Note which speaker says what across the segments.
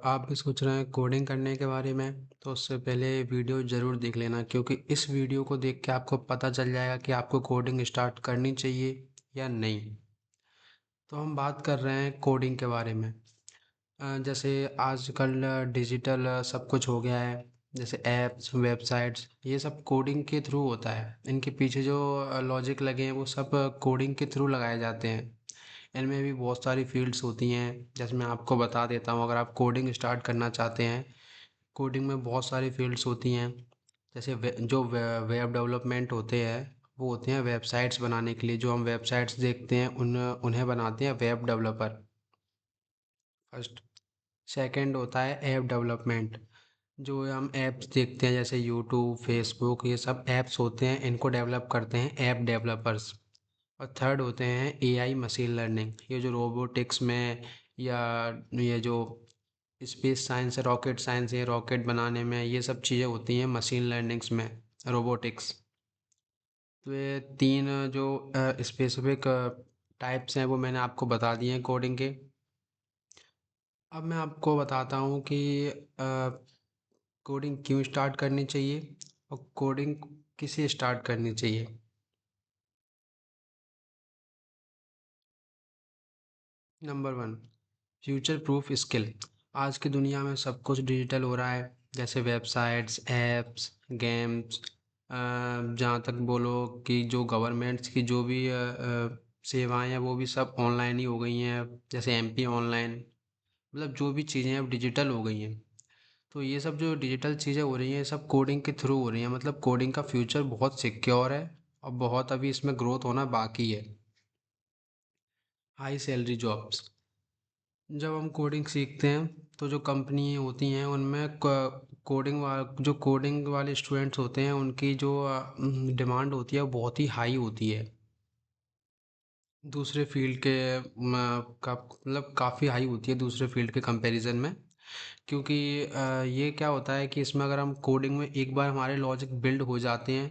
Speaker 1: आप भी सोच रहे हैं कोडिंग करने के बारे में, तो उससे पहले वीडियो ज़रूर देख लेना, क्योंकि इस वीडियो को देख के आपको पता चल जाएगा कि आपको कोडिंग स्टार्ट करनी चाहिए या नहीं। तो हम बात कर रहे हैं कोडिंग के बारे में। जैसे आजकल डिजिटल सब कुछ हो गया है। जैसे ऐप्स, वेबसाइट्स, ये सब कोडिंग के थ्रू होता है। इनके पीछे जो लॉजिक लगे हैं वो सब कोडिंग के थ्रू लगाए जाते हैं। इनमें भी बहुत सारी फील्ड्स होती हैं। जैसे मैं आपको बता देता हूँ, अगर आप कोडिंग स्टार्ट करना चाहते हैं, कोडिंग में बहुत सारी फील्ड्स होती हैं। जैसे वेब डेवलपमेंट होते हैं, वो होते हैं वेबसाइट्स बनाने के लिए। जो हम वेबसाइट्स देखते हैं उन्हें बनाते हैं वेब डेवलपर फर्स्ट। सेकंड होता है ऐप डेवलपमेंट। जो हम ऐप्स देखते हैं जैसे यूट्यूब, फेसबुक, ये सब ऐप्स होते हैं, इनको डेवलप करते हैं ऐप डेवलपर्स। और थर्ड होते हैं एआई, मशीन लर्निंग। ये जो रोबोटिक्स में या ये जो स्पेस साइंस है, रॉकेट साइंस है, रॉकेट बनाने में, ये सब चीज़ें होती हैं मशीन लर्निंग्स में, रोबोटिक्स। तो ये तीन जो स्पेसिफिक टाइप्स हैं वो मैंने आपको बता दिए हैं कोडिंग के। अब मैं आपको बताता हूँ कि कोडिंग क्यों स्टार्ट करनी चाहिए और कोडिंग किसे स्टार्ट करनी चाहिए। Number one, future proof skill. आज की दुनिया में सब कुछ डिजिटल हो रहा है। जैसे वेबसाइट्स, ऐप्स, गेम्स, जहाँ तक बोलो कि जो गवर्नमेंट्स की जो भी सेवाएं हैं वो भी सब ऑनलाइन ही हो गई हैं। जैसे एमपी ऑनलाइन, मतलब जो भी चीज़ें अब डिजिटल हो गई हैं। तो ये सब जो डिजिटल चीज़ें हो रही हैं, ये सब कोडिंग के थ्रू हो रही हैं। मतलब कोडिंग का फ्यूचर बहुत सिक्योर है और बहुत अभी इसमें ग्रोथ होना बाकी है। High salary jobs. जब हम कोडिंग सीखते हैं तो जो कंपनी होती हैं उनमें जो कोडिंग वाले स्टूडेंट्स होते हैं उनकी जो डिमांड होती है वो बहुत ही हाई होती है। दूसरे फील्ड के का मतलब काफ़ी हाई होती है दूसरे फील्ड के कंपैरिजन में। क्योंकि ये क्या होता है कि इसमें अगर हम कोडिंग में एक बार हमारे लॉजिक बिल्ड हो जाते हैं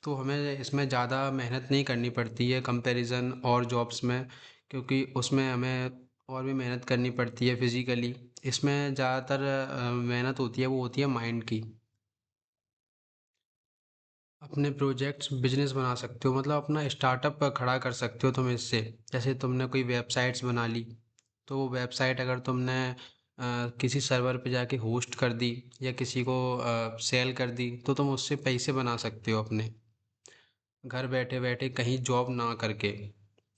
Speaker 1: तो हमें इसमें ज़्यादा मेहनत नहीं करनी पड़ती है कंपैरिजन और जॉब्स में। क्योंकि उसमें हमें और भी मेहनत करनी पड़ती है फिज़िकली। इसमें ज़्यादातर मेहनत होती है वो होती है माइंड की। अपने प्रोजेक्ट्स बिजनेस बना सकते हो, मतलब अपना स्टार्टअप खड़ा कर सकते हो तुम इससे। जैसे तुमने कोई वेबसाइट्स बना ली, तो वो वेबसाइट अगर तुमने किसी सर्वर पे जाके होस्ट कर दी या किसी को सेल कर दी तो तुम उससे पैसे बना सकते हो अपने, घर बैठे बैठे कहीं जॉब ना करके।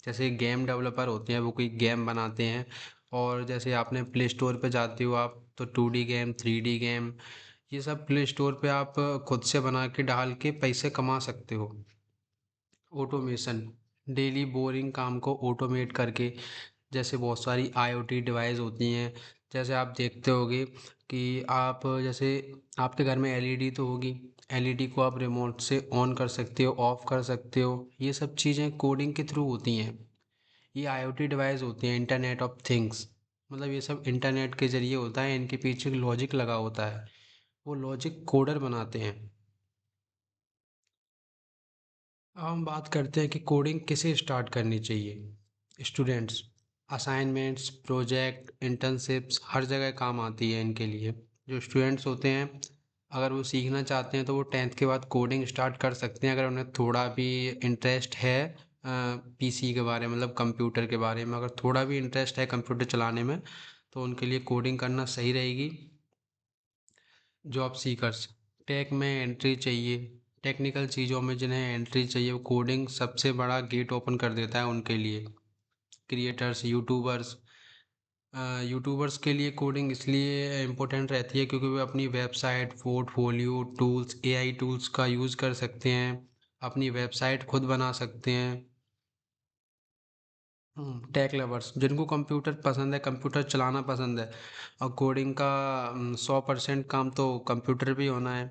Speaker 1: जैसे गेम डेवलपर होते हैं वो कोई गेम बनाते हैं, और जैसे आपने प्ले स्टोर पे जाते हो आप, तो 2D गेम, 3D गेम, ये सब प्ले स्टोर पे आप खुद से बना के डाल के पैसे कमा सकते हो। ऑटोमेशन, डेली बोरिंग काम को ऑटोमेट करके। जैसे बहुत सारी आईओटी डिवाइस होती हैं। जैसे आप देखते होगे कि आप जैसे आपके घर में एलईडी तो होगी, एलईडी को आप रिमोट से ऑन कर सकते हो, ऑफ कर सकते हो। ये सब चीज़ें कोडिंग के थ्रू होती हैं। ये आईओटी डिवाइस होती हैं, इंटरनेट ऑफ थिंग्स। मतलब ये सब इंटरनेट के ज़रिए होता है, इनके पीछे लॉजिक लगा होता है, वो लॉजिक कोडर बनाते हैं। अब हम बात करते हैं कि कोडिंग किसे स्टार्ट करनी चाहिए। स्टूडेंट्स, असाइनमेंट्स, प्रोजेक्ट, इंटर्नशिप्स हर जगह काम आती है इनके लिए। जो स्टूडेंट्स होते हैं, अगर वो सीखना चाहते हैं तो वो 10th के बाद कोडिंग स्टार्ट कर सकते हैं, अगर उन्हें थोड़ा भी इंटरेस्ट है पीसी के बारे में, मतलब कंप्यूटर के बारे में। अगर थोड़ा भी इंटरेस्ट है कंप्यूटर चलाने में तो उनके लिए कोडिंग करना सही रहेगी। जॉब सीकर्स, टेक में एंट्री चाहिए, टेक्निकल चीज़ों में जिन्हें एंट्री चाहिए, वो कोडिंग सबसे बड़ा गेट ओपन कर देता है उनके लिए। क्रिएटर्स, यूट्यूबर्स, यूट्यूबर्स के लिए कोडिंग इसलिए इम्पोर्टेंट रहती है क्योंकि वे अपनी website, portfolio, tools, AI tools का यूज़ कर सकते हैं, अपनी वेबसाइट खुद बना सकते हैं। टेक लवर्स, जिनको कंप्यूटर पसंद है, कंप्यूटर चलाना पसंद है, और कोडिंग का 100% काम तो कंप्यूटर पे ही होना है।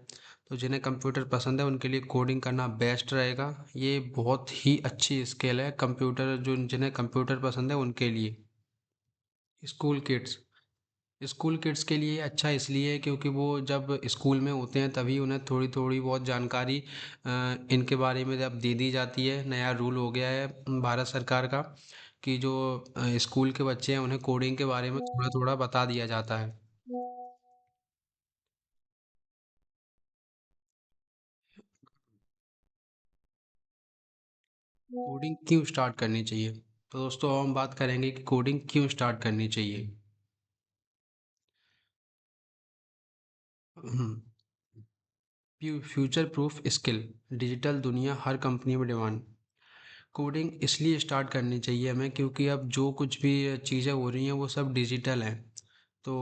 Speaker 1: तो जिन्हें कंप्यूटर पसंद है उनके लिए कोडिंग करना बेस्ट रहेगा। ये बहुत ही अच्छी स्किल है कंप्यूटर, जो जिन्हें कंप्यूटर पसंद है उनके लिए। स्कूल किड्स, स्कूल किड्स के लिए अच्छा इसलिए है क्योंकि वो जब स्कूल में होते हैं तभी उन्हें थोड़ी थोड़ी बहुत जानकारी इनके बारे में जब दे दी जाती है। नया रूल हो गया है भारत सरकार का कि जो स्कूल के बच्चे हैं उन्हें कोडिंग के बारे में थोड़ा थोड़ा बता दिया जाता है। कोडिंग क्यों स्टार्ट करनी चाहिए? तो दोस्तों हम बात करेंगे कि कोडिंग क्यों स्टार्ट करनी चाहिए। फ्यूचर प्रूफ स्किल, डिजिटल दुनिया हर कंपनी में डिमांड। कोडिंग इसलिए स्टार्ट करनी चाहिए हमें क्योंकि अब जो कुछ भी चीज़ें हो रही हैं वो सब डिजिटल हैं। तो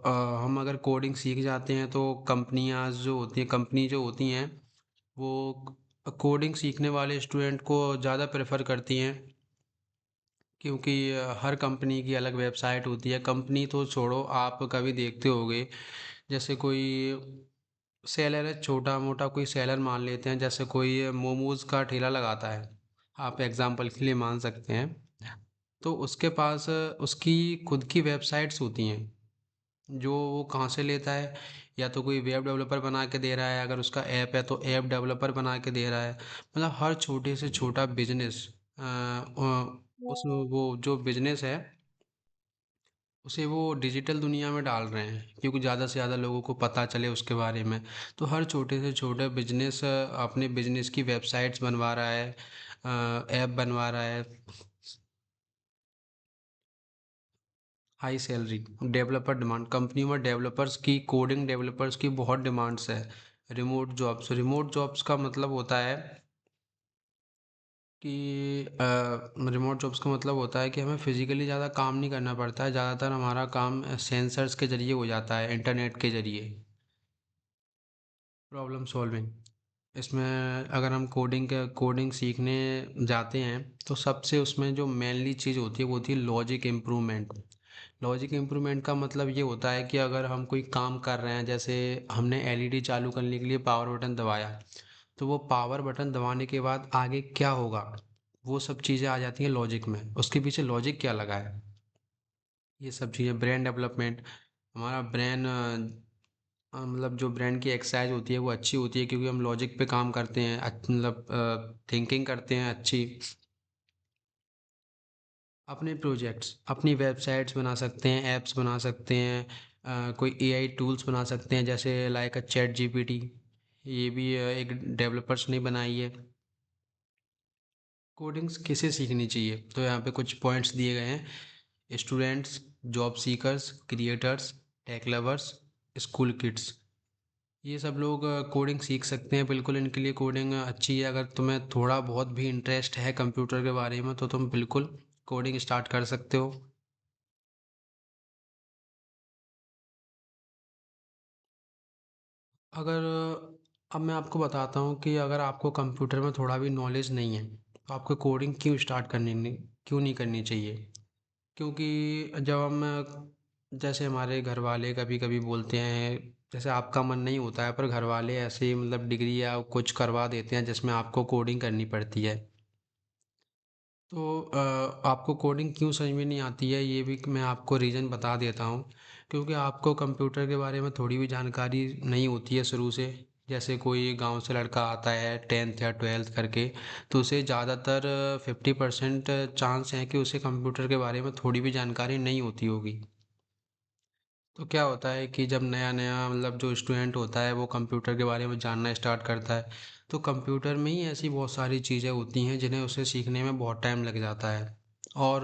Speaker 1: हम अगर कोडिंग सीख जाते हैं तो कंपनी जो होती हैं वो कोडिंग सीखने वाले स्टूडेंट को ज़्यादा प्रेफर करती हैं, क्योंकि हर कंपनी की अलग वेबसाइट होती है। कंपनी तो छोड़ो, आप कभी देखते होंगे जैसे कोई सेलर है, छोटा मोटा कोई सेलर मान लेते हैं, जैसे कोई मोमोज का ठेला लगाता है, आप एग्जांपल के लिए मान सकते हैं। तो उसके पास उसकी खुद की वेबसाइट्स होती हैं, जो वो कहाँ से लेता है, या तो कोई वेब डेवलपर बना के दे रहा है, अगर उसका ऐप है तो ऐप डेवलपर बना के दे रहा है। मतलब हर छोटे से छोटा बिजनेस उस वो जो बिजनेस है उसे वो डिजिटल दुनिया में डाल रहे हैं, क्योंकि ज़्यादा से ज़्यादा लोगों को पता चले उसके बारे में। तो हर छोटे से छोटे बिजनेस अपने बिजनेस की वेबसाइट्स बनवा रहा है, ऐप बनवा रहा है। हाई सैलरी, डेवलपर डिमांड, कंपनियों में डेवलपर्स की, कोडिंग डेवलपर्स की बहुत डिमांड्स है। रिमोट जॉब्स का मतलब होता है कि रिमोट जॉब्स का मतलब होता है कि हमें फिजिकली ज़्यादा काम नहीं करना पड़ता है। ज़्यादातर हमारा काम सेंसर्स के ज़रिए हो जाता है, इंटरनेट के ज़रिए। प्रॉब्लम सॉल्विंग, इसमें अगर हम कोडिंग सीखने जाते हैं तो सबसे उसमें जो मेनली चीज़ होती है वो होती है लॉजिक इम्प्रूवमेंट। लॉजिक इम्प्रूवमेंट का मतलब ये होता है कि अगर हम कोई काम कर रहे हैं, जैसे हमने एलईडी चालू करने के लिए पावर बटन दबाया, तो वो पावर बटन दबाने के बाद आगे क्या होगा, वो सब चीज़ें आ जाती हैं लॉजिक में, उसके पीछे लॉजिक क्या लगा है। ये सब चीज़ें, ब्रेन डेवलपमेंट, हमारा ब्रेन मतलब जो ब्रेन की एक्सरसाइज होती है वो अच्छी होती है, क्योंकि हम लॉजिक पे काम करते हैं, मतलब थिंकिंग करते हैं अच्छी। अपने प्रोजेक्ट्स, अपनी वेबसाइट्स बना सकते हैं, ऐप्स बना सकते हैं, कोई एआई टूल्स बना सकते हैं, जैसे लाइक चैट जीपीटी। ये भी एक डेवलपर्स ने बनाई है। कोडिंग्स किसे सीखनी चाहिए, तो यहाँ पे कुछ पॉइंट्स दिए गए हैं: students, job seekers, creators, tech lovers, school kids. ये सब लोग कोडिंग सीख सकते हैं, बिल्कुल इनके लिए कोडिंग अच्छी है। अगर तुम्हें थोड़ा बहुत भी इंटरेस्ट है कंप्यूटर के बारे में तो तुम बिल्कुल कोडिंग स्टार्ट कर सकते हो। अगर अब मैं आपको बताता हूँ कि अगर आपको कंप्यूटर में थोड़ा भी नॉलेज नहीं है तो आपको कोडिंग क्यों नहीं करनी चाहिए। क्योंकि जब हम जैसे हमारे घर वाले कभी कभी बोलते हैं, जैसे आपका मन नहीं होता है पर घर वाले ऐसे ही मतलब डिग्री या कुछ करवा देते हैं जिसमें आपको कोडिंग करनी पड़ती है। तो आपको कोडिंग क्यों समझ में नहीं आती है, ये भी मैं आपको रीज़न बता देता हूँ। क्योंकि आपको कंप्यूटर के बारे में थोड़ी भी जानकारी नहीं होती है शुरू से। जैसे कोई गांव से लड़का आता है 10th या 12th करके, तो उसे ज़्यादातर 50% चांस है कि उसे कंप्यूटर के बारे में थोड़ी भी जानकारी नहीं होती होगी। तो क्या होता है कि जब नया नया मतलब जो स्टूडेंट होता है वो कंप्यूटर के बारे में जानना स्टार्ट करता है, तो कंप्यूटर में ही ऐसी बहुत सारी चीज़ें होती हैं जिन्हें उसे सीखने में बहुत टाइम लग जाता है। और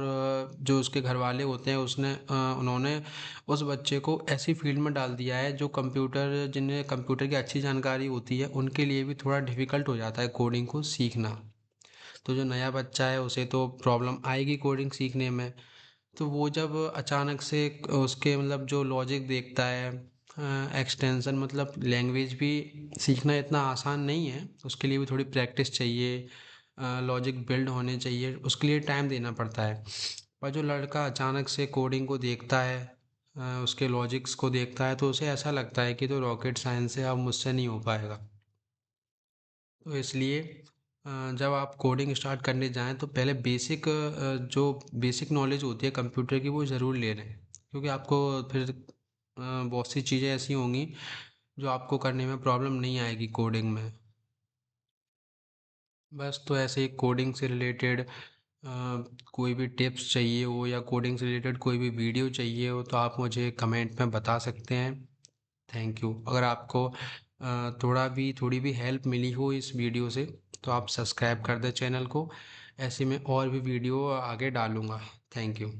Speaker 1: जो उसके घर वाले होते हैं उन्होंने उस बच्चे को ऐसी फील्ड में डाल दिया है जो जिन्हें कंप्यूटर की अच्छी जानकारी होती है उनके लिए भी थोड़ा डिफ़िकल्ट हो जाता है कोडिंग को सीखना। तो जो नया बच्चा है उसे तो प्रॉब्लम आएगी कोडिंग सीखने में। तो वो जब अचानक से उसके मतलब जो लॉजिक देखता है, एक्सटेंशन मतलब लैंग्वेज भी सीखना इतना आसान नहीं है, उसके लिए भी थोड़ी प्रैक्टिस चाहिए, लॉजिक बिल्ड होने चाहिए, उसके लिए टाइम देना पड़ता है। पर जो लड़का अचानक से कोडिंग को देखता है, उसके लॉजिक्स को देखता है, तो उसे ऐसा लगता है कि तो रॉकेट साइंस है, अब मुझसे नहीं हो पाएगा। तो इसलिए जब आप कोडिंग स्टार्ट करने जाएं तो पहले जो बेसिक नॉलेज होती है कंप्यूटर की वो ज़रूर ले लें, क्योंकि आपको फिर बहुत सी चीज़ें ऐसी होंगी जो आपको करने में प्रॉब्लम नहीं आएगी कोडिंग में। बस तो ऐसे ही कोडिंग से रिलेटेड कोई भी टिप्स चाहिए हो या कोडिंग से रिलेटेड कोई भी वीडियो चाहिए हो तो आप मुझे कमेंट में बता सकते हैं। Thank you. अगर आपको थोड़ी भी हेल्प मिली हो इस वीडियो से तो आप सब्सक्राइब कर दें चैनल को। ऐसी मैं और भी वीडियो आगे डालूँगा। Thank you.